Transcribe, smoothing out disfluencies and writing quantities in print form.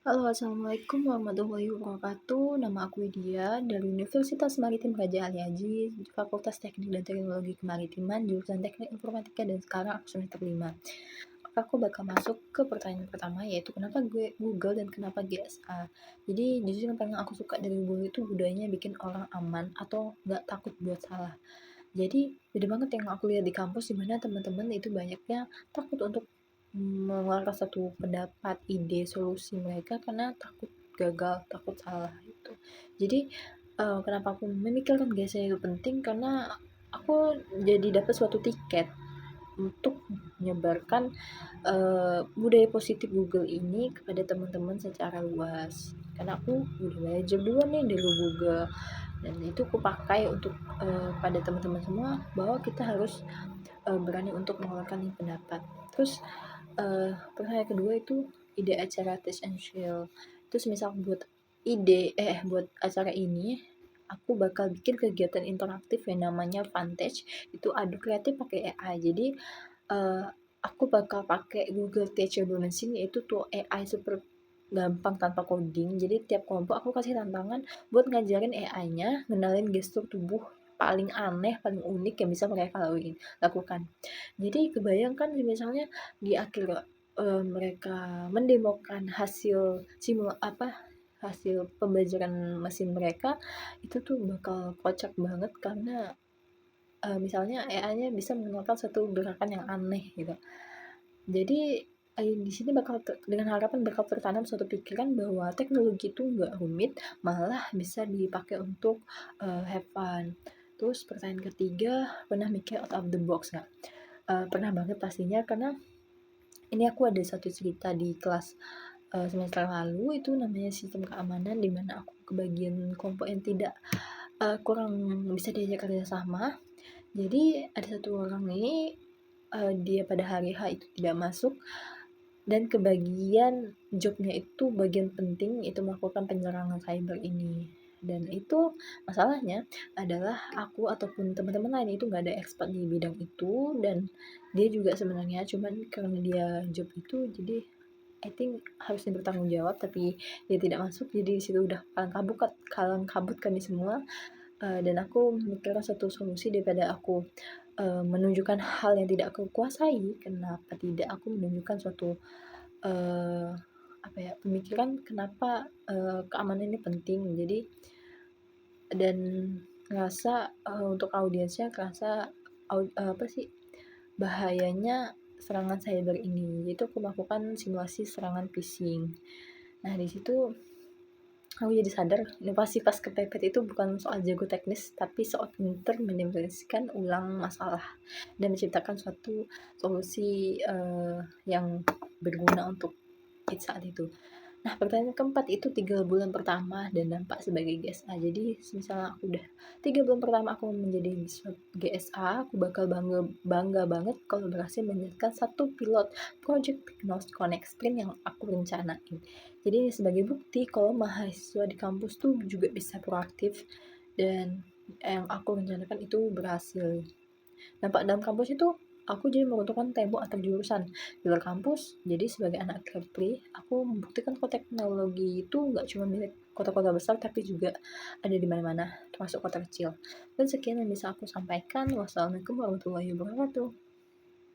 Halo, assalamualaikum warahmatullahi wabarakatuh. Nama aku Widya dari Universitas Maritim Raja Ali Haji, Fakultas Teknik dan Teknologi Kemaritiman, jurusan Teknik Informatika, dan sekarang aku semester 5. Aku bakal masuk ke pertanyaan pertama, yaitu kenapa gue Google dan kenapa GSA. Jadi jujur yang paling aku suka dari Google itu budayanya bikin orang aman atau nggak takut buat salah. Jadi beda banget yang aku lihat di kampus, dimana teman-teman itu banyaknya takut untuk mengeluarkan satu pendapat, ide, solusi mereka karena takut gagal, takut salah gitu. Jadi kenapa aku memikirkan GSA itu penting, karena aku jadi dapat suatu tiket untuk menyebarkan budaya positif Google ini kepada teman-teman secara luas. Karena aku udah belajar dulu nih dari Google, dan itu aku pakai untuk pada teman-teman semua bahwa kita harus berani untuk mengeluarkan pendapat. Terus pertanyaan kedua itu ide acara Test and Chill. Terus misal buat buat acara ini aku bakal bikin kegiatan interaktif yang namanya Vantage. Itu adu kreatif pakai AI. Jadi uh, aku bakal pakai Google Teachable Machine, yaitu tuh AI super gampang tanpa coding. Jadi tiap kelompok aku kasih tantangan buat ngajarin AI-nya ngenalin gestur tubuh paling aneh, paling unik yang bisa mereka lakukan. Jadi kebayangkan misalnya di akhir mereka mendemokan hasil pembelajaran mesin mereka, itu tuh bakal kocak banget karena misalnya AI-nya bisa mengeluarkan satu gerakan yang aneh gitu. Jadi di sini dengan harapan bakal tertanam suatu pikiran bahwa teknologi itu nggak rumit, malah bisa dipakai untuk have fun. Terus pertanyaan ketiga, pernah mikir out of the box nggak? Pernah banget pastinya, karena ini aku ada satu cerita di kelas semester lalu, itu namanya sistem keamanan, di mana aku kebagian kelompok yang tidak kurang bisa diajak kerja sama. Jadi ada satu orang ini dia pada hari H itu tidak masuk, dan kebagian jobnya itu bagian penting itu melakukan penyerangan cyber ini. Dan itu masalahnya adalah aku ataupun teman-teman lain itu nggak ada expert di bidang itu, dan dia juga sebenarnya cuman karena dia job itu, jadi I think harusnya bertanggung jawab, tapi dia tidak masuk. Jadi di situ udah kalang kabut kami semua. Dan aku memikirkan satu solusi daripada aku menunjukkan hal yang tidak aku kuasai. Kenapa tidak aku menunjukkan suatu uh, pemikiran kenapa keamanan ini penting. Jadi dan ngerasa untuk audiensnya ngerasa bahayanya serangan cyber ini. Itu aku melakukan simulasi serangan phishing. Nah di situ aku jadi sadar inovasi pas kepepet itu bukan soal jago teknis, tapi soal pinter mendefinisikan ulang masalah dan menciptakan suatu solusi yang berguna untuk saat itu. Nah, pertanyaan keempat itu 3 bulan pertama dan dampak sebagai GSA. Jadi, misalnya aku udah 3 bulan pertama aku menjadi GSA, aku bakal bangga banget kalau berhasil menyelesaikan satu pilot project Nose Connect Sprint yang aku rencanain. Jadi, sebagai bukti kalau mahasiswa di kampus tuh juga bisa proaktif, dan yang aku rencanakan itu berhasil. Dampak dalam kampus itu aku jadi meruntuhkan tembok antar jurusan di luar kampus. Jadi sebagai anak Kepri, aku membuktikan kalau teknologi itu nggak cuma milik kota-kota besar, tapi juga ada di mana-mana, termasuk kota kecil. Dan sekian yang bisa aku sampaikan. Wassalamualaikum warahmatullahi wabarakatuh.